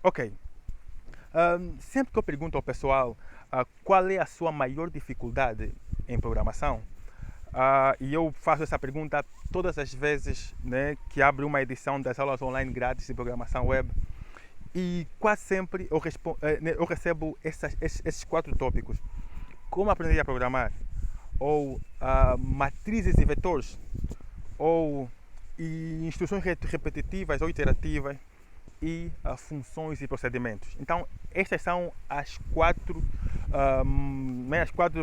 Ok. Sempre que eu pergunto ao pessoal qual é a sua maior dificuldade em programação, e eu faço essa pergunta todas as vezes, né, que abro uma edição das aulas online grátis de programação web, e quase sempre eu recebo esses quatro tópicos: como aprender a programar, ou matrizes e vetores, ou instruções repetitivas ou iterativas, e funções e procedimentos. Então, estas são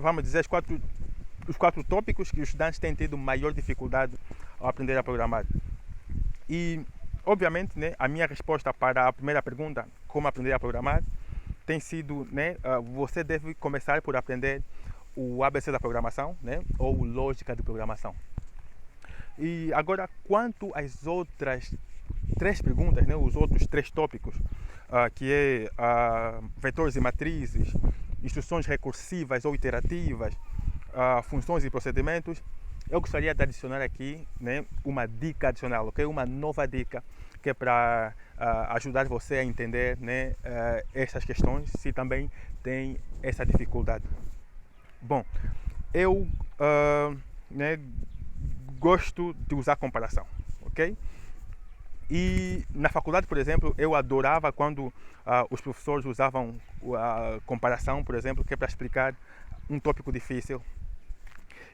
vamos dizer, os quatro tópicos que os estudantes têm tido maior dificuldade ao aprender a programar. E, obviamente, né, a minha resposta para a primeira pergunta, como aprender a programar, tem sido, né, você deve começar por aprender o ABC da programação, né, ou lógica de programação. E agora, quanto às outras três perguntas, né, os outros três tópicos, que é vetores e matrizes, instruções recursivas ou iterativas, funções e procedimentos, eu gostaria de adicionar aqui, né, uma dica adicional, ok? Uma nova dica que é para ajudar você a entender, né, essas questões, se também tem essa dificuldade. Bom, eu né, gosto de usar comparação, ok? E na faculdade, por exemplo, eu adorava quando os professores usavam a comparação, por exemplo, que é para explicar um tópico difícil.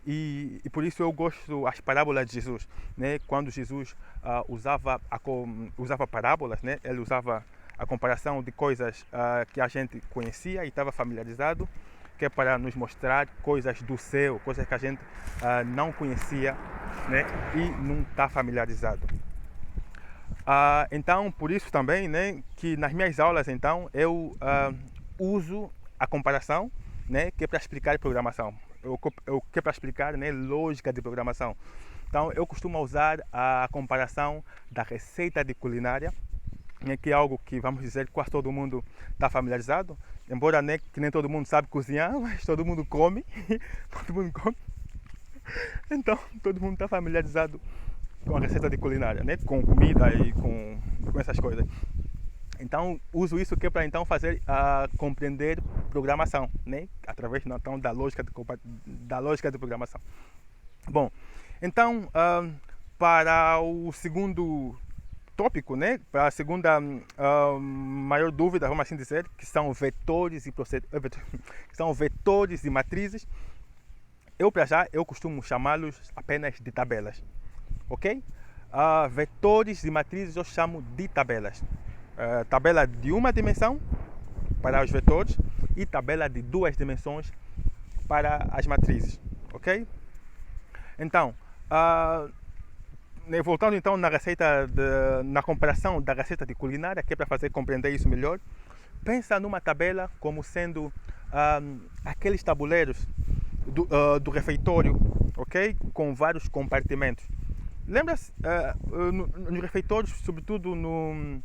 E por isso eu gosto as parábolas de Jesus, né? Quando Jesus usava parábolas, né? Ele usava a comparação de coisas que a gente conhecia e estava familiarizado, que é para nos mostrar coisas do céu, coisas que a gente não conhecia, né? E não está familiarizado. Então, por isso também, né, que nas minhas aulas, então, eu uso a comparação, né, que é para explicar programação, que é para explicar, né, lógica de programação. Então, eu costumo usar a comparação da receita de culinária, né, que é algo que, vamos dizer, quase todo mundo está familiarizado, embora, né, que nem todo mundo sabe cozinhar, mas todo mundo come, todo mundo come. Então, todo mundo está familiarizado com a receita de culinária, né? Com comida e com essas coisas. Então, uso isso que é para então fazer compreender programação, né? Através então, da lógica de programação. Bom, então, para o segundo tópico, né? Para a segunda maior dúvida, vamos assim dizer, que são vetores que são vetores e matrizes. Eu, para já, eu costumo chamá-los apenas de tabelas, ok? Vetores e matrizes eu chamo de tabelas. Tabela de uma dimensão para os vetores e tabela de duas dimensões para as matrizes, ok? Então, voltando então na comparação da receita de culinária, que é para fazer compreender isso melhor, pensa numa tabela como sendo aqueles tabuleiros do refeitório, ok? Com vários compartimentos. Lembra-se, nos refeitórios, sobretudo no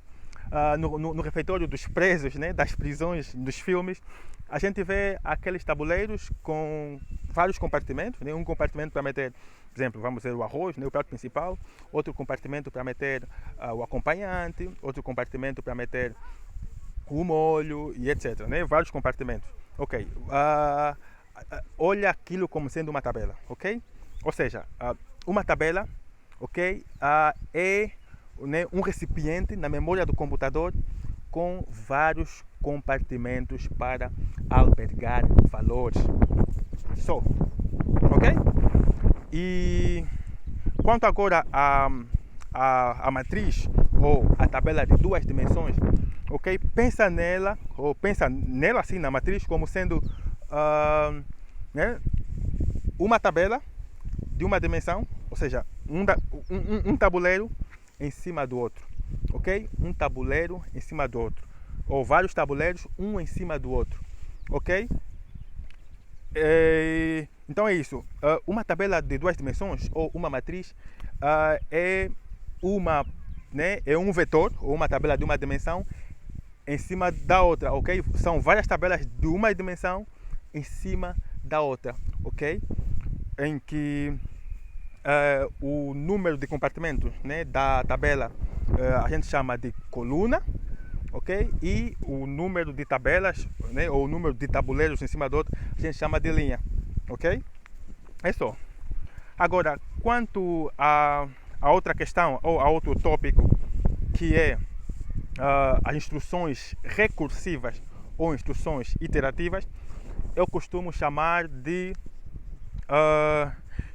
refeitório dos presos, né, das prisões, dos filmes, a gente vê aqueles tabuleiros com vários compartimentos, né? Um compartimento para meter, por exemplo, vamos dizer o arroz, né, o prato principal, outro compartimento para meter o acompanhante, outro compartimento para meter o molho e etc, né? Vários compartimentos. Ok. Olha aquilo como sendo uma tabela, ok? Ou seja, uma tabela, ok, é, né, um recipiente na memória do computador com vários compartimentos para albergar valores. Só, ok? E quanto agora a matriz ou a tabela de duas dimensões, ok? Pensa nela assim, na matriz, como sendo né, uma tabela de uma dimensão, ou seja, um tabuleiro em cima do outro, ok? Um tabuleiro em cima do outro, ou vários tabuleiros um em cima do outro, ok? Então é isso. Uma tabela de duas dimensões ou uma matriz é é um vetor ou uma tabela de uma dimensão em cima da outra, ok? São várias tabelas de uma dimensão em cima da outra, ok? Em que o número de compartimentos, né, da tabela a gente chama de coluna, ok? E o número de tabelas, né, ou o número de tabuleiros em cima do outro, a gente chama de linha, ok? É só. Agora, quanto a outra questão, ou a outro tópico, que é as instruções recursivas ou instruções iterativas, eu costumo chamar de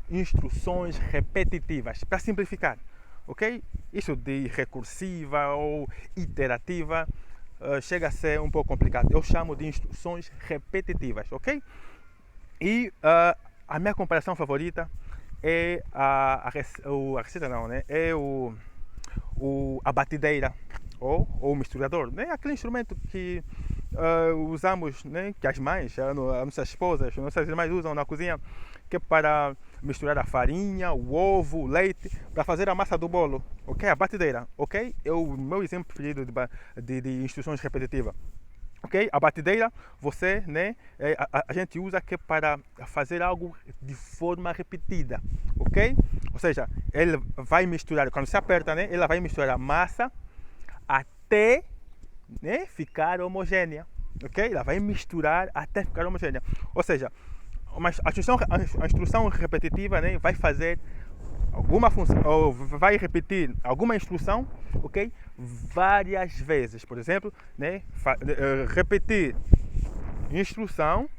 instruções repetitivas, para simplificar, ok? Isso de recursiva ou iterativa chega a ser um pouco complicado. Eu chamo de instruções repetitivas, ok? E a minha comparação favorita é a receita não, né? É a batideira ou o misturador, né? Aquele instrumento que usamos, né? Que as mães, as nossas esposas, as nossas irmãs usam na cozinha, que é para misturar a farinha, o ovo, o leite, para fazer a massa do bolo, ok? A batideira, ok? É o meu exemplo preferido de instruções repetitivas. Ok? A batideira, você, né, a gente usa que é para fazer algo de forma repetida, ok? Ou seja, ele vai misturar, quando você aperta, né, ela vai misturar a massa até, né, ficar homogênea, ok? Ela vai misturar até ficar homogênea. Ou seja, a instrução repetitiva, né, vai fazer alguma função, ou vai repetir alguma instrução, ok? Várias vezes. Por exemplo, né? Repetir instrução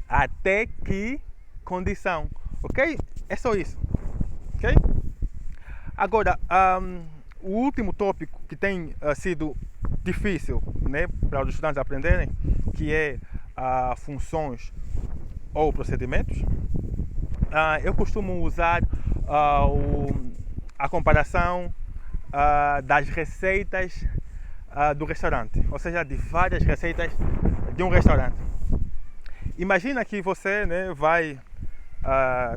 até que condição, ok? É só isso, ok? Agora, o último tópico que tem sido difícil, né, para os estudantes aprenderem, que é funções ou procedimentos, eu costumo usar a comparação das receitas do restaurante, ou seja, de várias receitas de um restaurante. Imagina que você, né, vai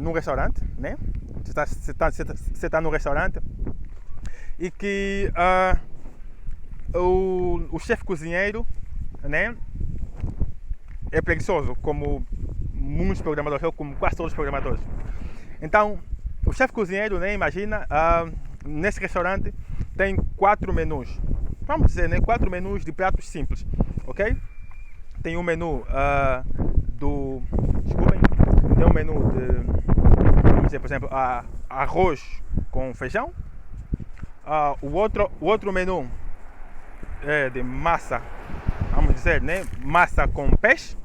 num restaurante, né? Você está num restaurante e que o chefe cozinheiro, né, é preguiçoso, como muitos programadores, ou como quase todos os programadores. Então, o chefe cozinheiro, né, imagina, nesse restaurante tem 4 menus. Vamos dizer, né, 4 menus de pratos simples, ok? Tem um menu desculpem, tem um menu de, vamos dizer, por exemplo, arroz com feijão. O outro menu é de massa, vamos dizer, né, massa com peixe.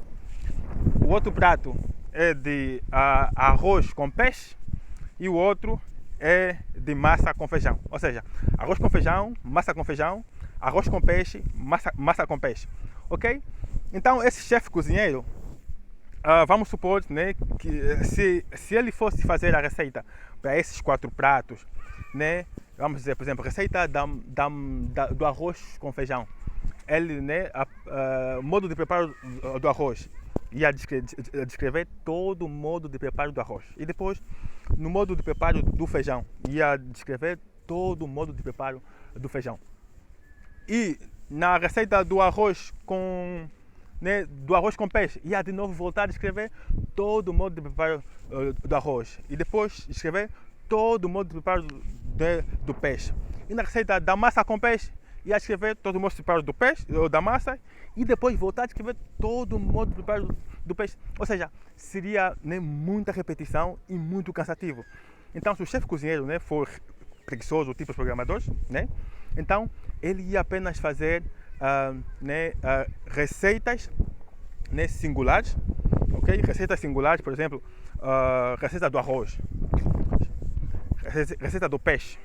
O outro prato é de arroz com peixe e o outro é de massa com feijão. Ou seja, arroz com feijão, arroz com peixe, massa com peixe. Ok? Então, esse chefe cozinheiro, vamos supor, né, que se ele fosse fazer a receita para esses 4 pratos, né, vamos dizer, por exemplo, receita do arroz com feijão. Ele, né, o modo de preparo do arroz, ia descrever todo o modo de preparo do arroz. E depois, no modo de preparo do feijão, ia descrever todo o modo de preparo do feijão. E na receita do arroz com, né, peixe, ia de novo voltar a descrever todo o modo de preparo do arroz. E depois descrever todo o modo de preparo do peixe. E na receita da massa com peixe, ia escrever todo o modo de preparo do peixe, ou da massa, e depois voltar a escrever todo o modo de preparo do peixe. Ou seja, seria, né, muita repetição e muito cansativo. Então, se o chefe cozinheiro, né, for preguiçoso, tipo os programadores, né, então ele ia apenas fazer receitas, né, singulares, ok? Receitas singulares, por exemplo, receita do arroz, receita do peixe,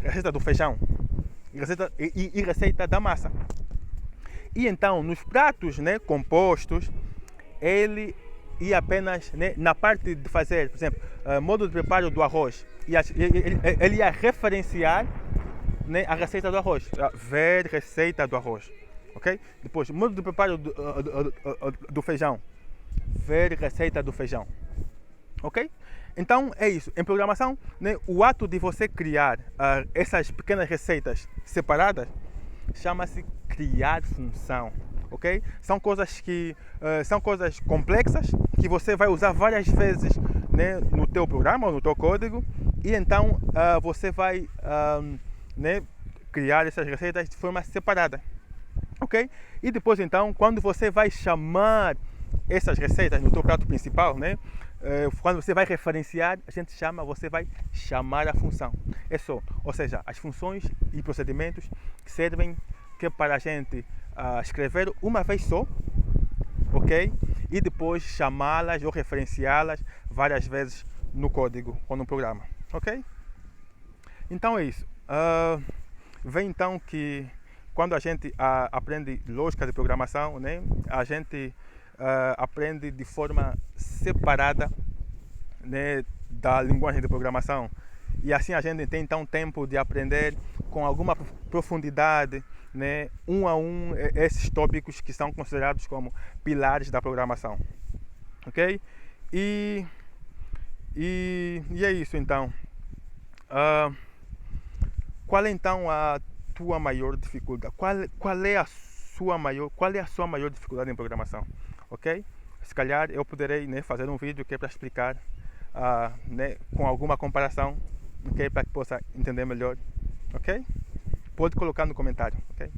receita do feijão, e receita da massa. E então, nos pratos, né, compostos, ele ia apenas, né, na parte de fazer, por exemplo, modo de preparo do arroz, ele ia referenciar, né, a receita do arroz, ver receita do arroz, ok? Depois, modo de preparo do feijão, ver receita do feijão, ok? Então é isso. Em programação, né, o ato de você criar essas pequenas receitas separadas chama-se criar função, ok? São coisas que são coisas complexas que você vai usar várias vezes, né, no teu programa ou no teu código, e então você vai né, criar essas receitas de forma separada, ok? E depois então, quando você vai chamar essas receitas no teu prato principal, né? Quando você vai referenciar, a gente chama, você vai chamar a função. É só, ou seja, as funções e procedimentos servem que para a gente escrever uma vez só, ok? E depois chamá-las ou referenciá-las várias vezes no código ou no programa, ok? Então é isso. Vê então que quando a gente aprende lógica de programação, né, a gente aprende de forma separada, né, da linguagem de programação. E assim a gente tem então tempo de aprender com alguma profundidade, né, um a um, esses tópicos que são considerados como pilares da programação. Ok? E é isso então. Qual é então a tua maior dificuldade? Qual é a sua maior dificuldade em programação? Ok? Se calhar eu poderei, né, fazer um vídeo que é para explicar, né, com alguma comparação, okay, para que possa entender melhor. Ok? Pode colocar no comentário. Ok?